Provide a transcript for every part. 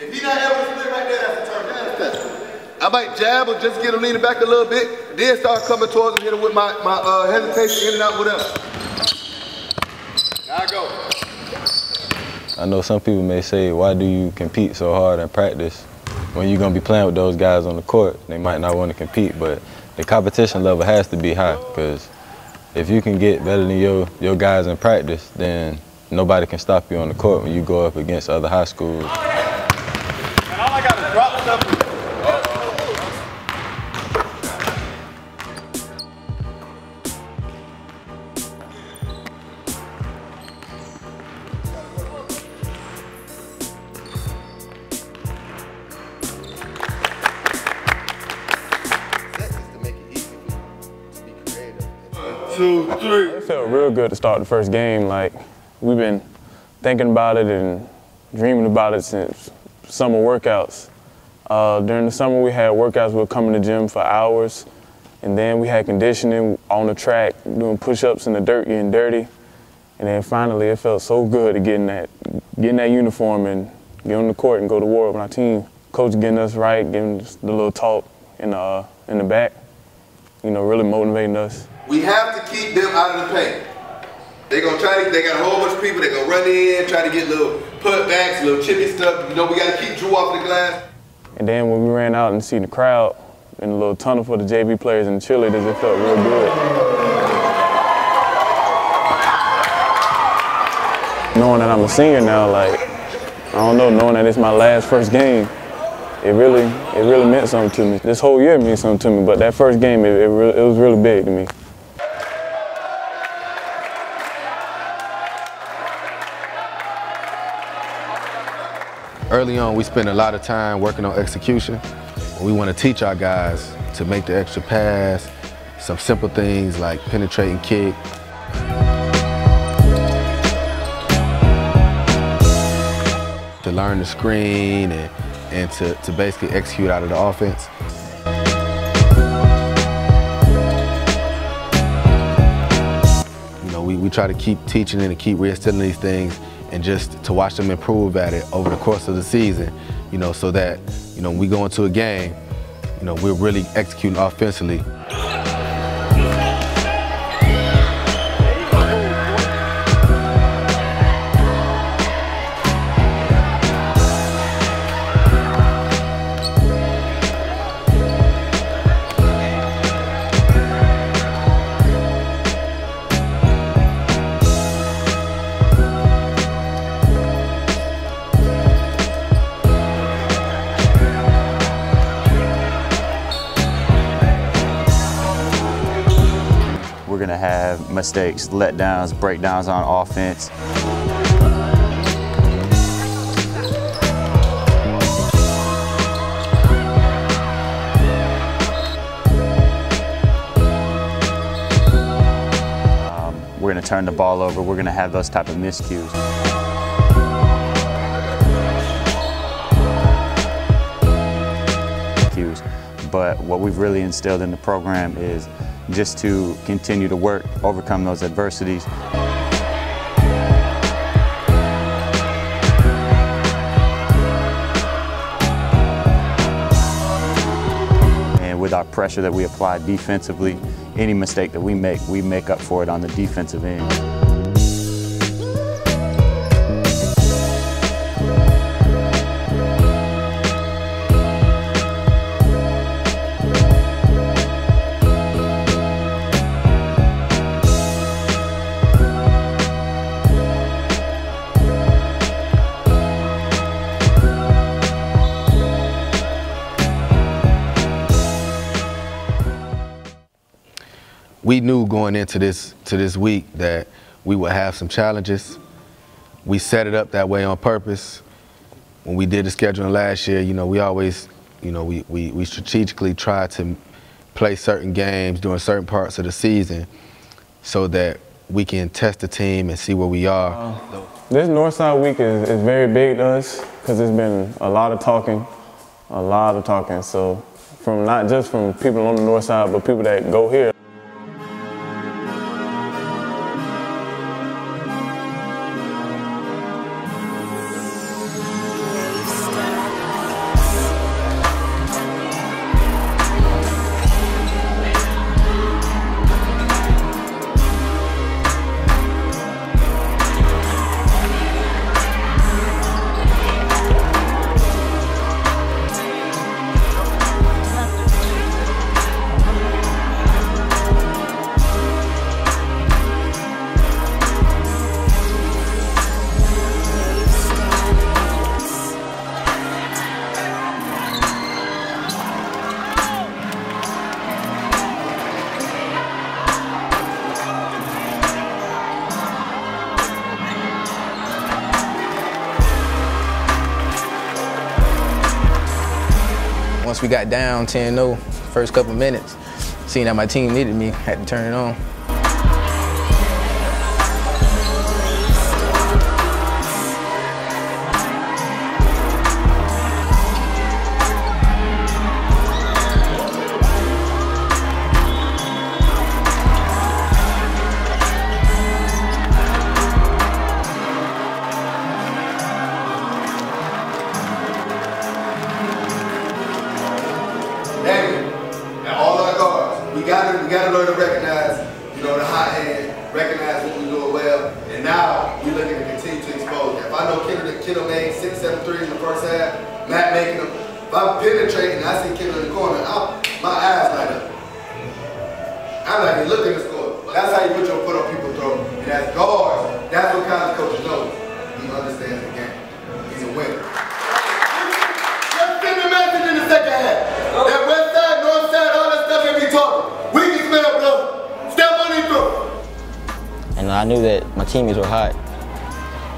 If he's not able to split right there, that's a turn. I might jab or just get him leaning back a little bit, then start coming towards him, hit him with my hesitation, in and out, whatever. There I go. I know some people may say, why do you compete so hard in practice? When you're going to be playing with those guys on the court, they might not want to compete, but the competition level has to be high, because if you can get better than your guys in practice, then nobody can stop you on the court when you go up against other high schools. And all I got is drop stuff. It felt real good to start the first game. Like, we've been thinking about it and dreaming about it since summer workouts. During the summer, we had workouts. We would come in the gym for hours, and then we had conditioning on the track, doing push-ups in the dirt, getting dirty. And then finally, it felt so good to get in that uniform and get on the court and go to war with my team. Coach getting us right, giving us the little talk in the back, you know, really motivating us. We have to keep them out of the paint. They got a whole bunch of people that gonna run in, try to get little putbacks, little chippy stuff. You know, we gotta keep Drew off the glass. And then when we ran out and seen the crowd in the little tunnel for the JV players and the cheerleaders, it felt real good. Knowing that I'm a senior now, like, I don't know, knowing that it's my first game, it really meant something to me. This whole year means something to me, but that first game, it was really big to me. Early on, we spent a lot of time working on execution. We want to teach our guys to make the extra pass, some simple things like penetrating kick. To learn the screen and to basically execute out of the offense. You know, we try to keep teaching and keep reinstilling these things, and just to watch them improve at it over the course of the season, you know, so that, you know, when we go into a game, you know, we're really executing offensively. We're going to have mistakes, letdowns, breakdowns on offense. We're going to turn the ball over. We're going to have those type of miscues. But what we've really instilled in the program is just to continue to work, overcome those adversities. And with our pressure that we apply defensively, any mistake that we make up for it on the defensive end. We knew going into this week that we would have some challenges. We set it up that way on purpose. When we did the scheduling last year, you know, we always, you know, we strategically tried to play certain games during certain parts of the season so that we can test the team and see where we are. This Northside week is very big to us because it's been a lot of talking. So from not just from people on the North Side, but people that go here. once we got down 10-0, first couple minutes, seeing that my team needed me, had to turn it on. We gotta learn to recognize, the hot hand, recognize what we're doing well, and now we're looking to continue to expose that. If I know Kendal made 6, 7 threes in the first half, Matt making them, if I'm penetrating and I see Kendal in the corner, my eyes light up. I'm like, hey, look at the score. That's how you put your foot on people's throat. And as guards, that's what college coaches know. He understands the game. He's a winner. Let's send the message in the second half. That west side, north side, all that stuff that we talking. We can smell blood. Step on it through. And I knew that my teammates were hot,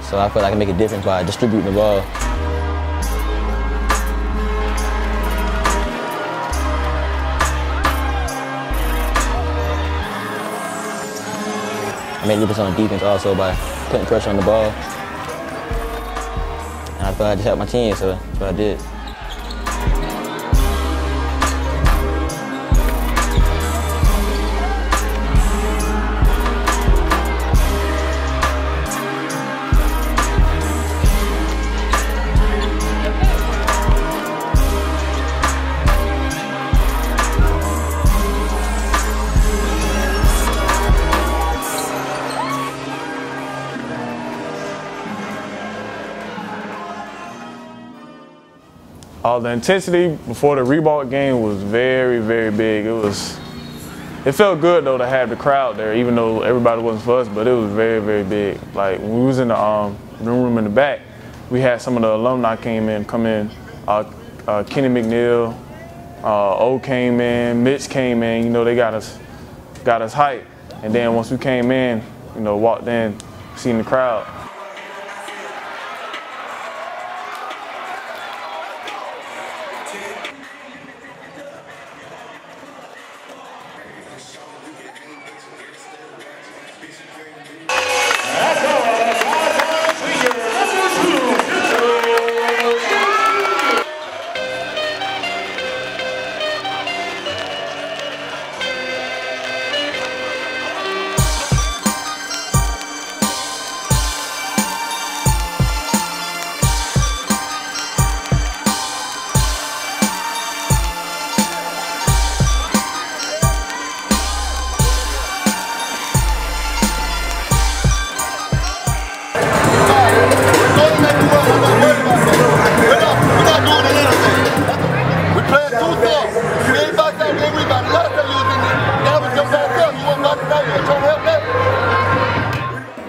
so I felt I could make a difference by distributing the ball. I made a difference on defense also by putting pressure on the ball. And I thought I just helped my team, so that's what I did. The intensity before the Reebok game was very, very big. It felt good though to have the crowd there, even though everybody wasn't for us, but it was very, very big. Like when we was in the room in the back, we had some of the alumni come in. Kendal McNeil, O came in, Mitch came in. They got us hyped. And then once we came in, walked in, seen the crowd.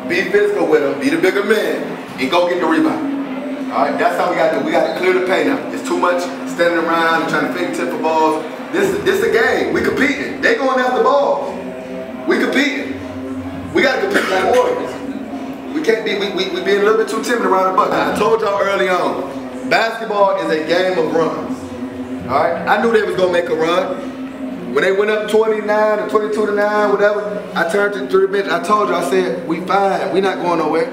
Be physical with them, be the bigger man, and go get the rebound. All right, that's how we got to do. We got to clear the paint out. It's too much standing around and trying to fingertip for balls. This is a game. We competing. They going after balls. We competing. We got to compete like warriors. We can't be. We being a little bit too timid around the bucket. I told y'all early on, basketball is a game of runs. All right, I knew they was gonna make a run. When they went up 29 or 22-9, whatever, I turned to the bench. I told you, I said, we fine. We not going nowhere.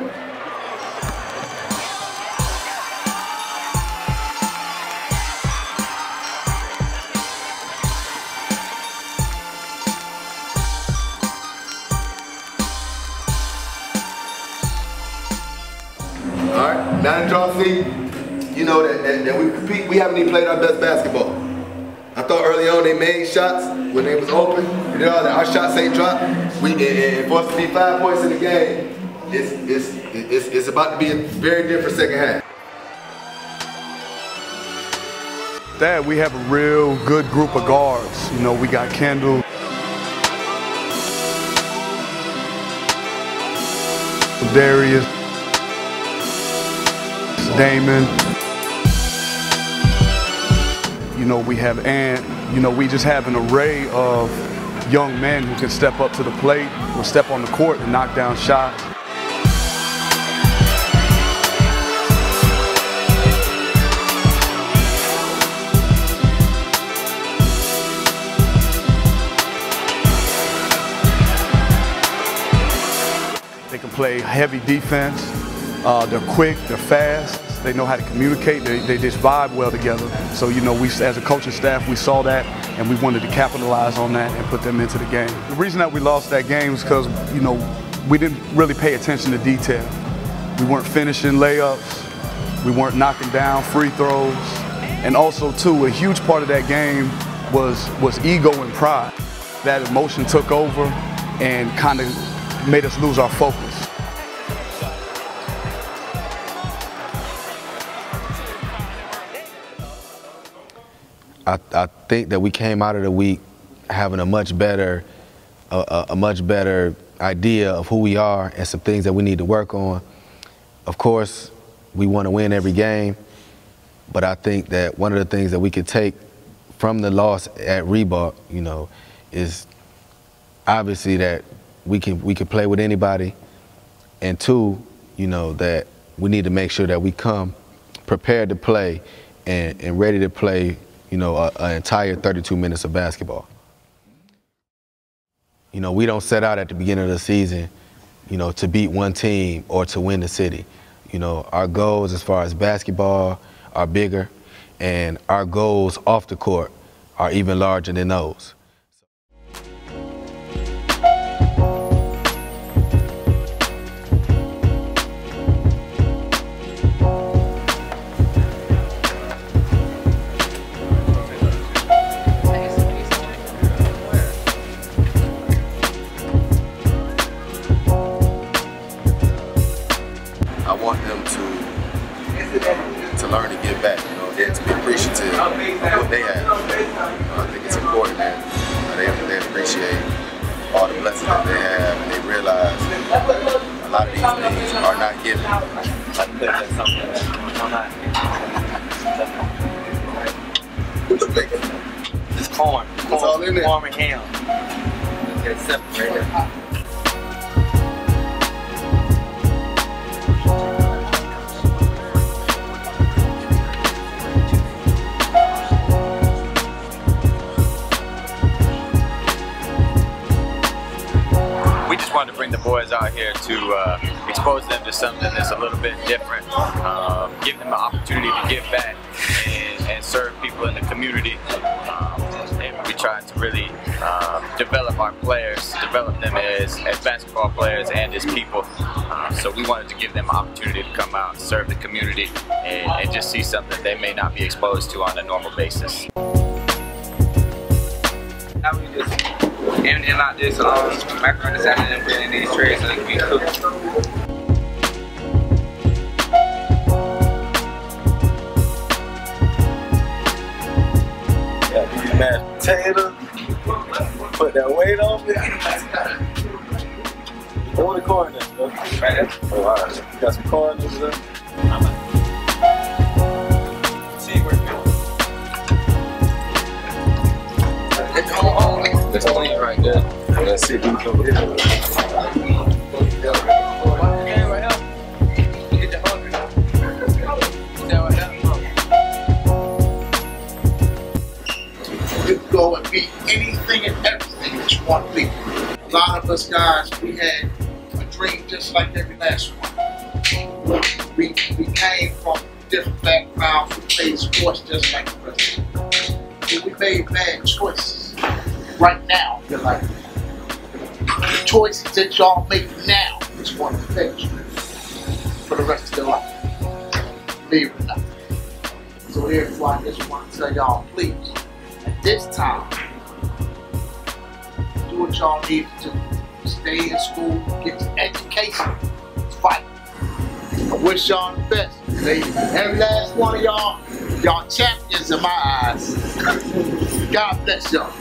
All right, now that y'all see, that we compete. We haven't even played our best basketball. I thought early on they made shots when they was open. Our shots ain't dropped. And for us to be 5 points in the game, it's about to be a very different second half. That we have a real good group of guards. We got Kendal, Darius, Damon. We have we just have an array of young men who can step up to the plate or step on the court and knock down shots. play heavy defense. They're quick, they're fast, they know how to communicate, they just vibe well together. So, you know, we as a coaching staff, we saw that and we wanted to capitalize on that and put them into the game. The reason that we lost that game is because, you know, we didn't really pay attention to detail. We weren't finishing layups, we weren't knocking down free throws, and also, too, a huge part of that game was ego and pride. That emotion took over and kind of made us lose our focus. I think that we came out of the week having a much better idea of who we are and some things that we need to work on. Of course, we want to win every game, but I think that one of the things that we could take from the loss at Reebok, you know, is obviously that we can play with anybody, and two, you know, that we need to make sure that we come prepared to play and ready to play, you know, an entire 32 minutes of basketball. You know, we don't set out at the beginning of the season, you know, to beat one team or to win the city. You know, our goals as far as basketball are bigger, and our goals off the court are even larger than those. I want them to learn to give back, you know, and to be appreciative of what they have. I think it's important that they appreciate all the blessings that they have, and they realize a lot of these things are not given. What you think? It's corn. It's all in there. Corn and ham. Get it separated. Wanted to bring the boys out here to expose them to something that's a little bit different, give them an opportunity to give back and serve people in the community. And we tried to really develop our players, develop them as basketball players and as people. So we wanted to give them an opportunity to come out and serve the community and just see something they may not be exposed to on a normal basis. How we just emptying out this macaroni salad and putting in these trays so they can be cooked. Got these mashed potatoes. Put that weight on it. Throw the corn in there. Right there. Oh, all right. You got some corn over there? See where it goes. That's clean right there. That's it. You come here. You can go and be anything and everything that you want to be. A lot of us guys, we had a dream just like every last one. We came from different backgrounds, we played sports just like the rest of us. But we made bad choices. Right now, you're like, the choices that y'all make now is going to affect you for the rest of your life. Believe it or not. So therefore, I just want to tell y'all, please, at this time, do what y'all need to do. Stay in school, get your education, fight. I wish y'all the best. Every last one of y'all champions in my eyes. God bless y'all.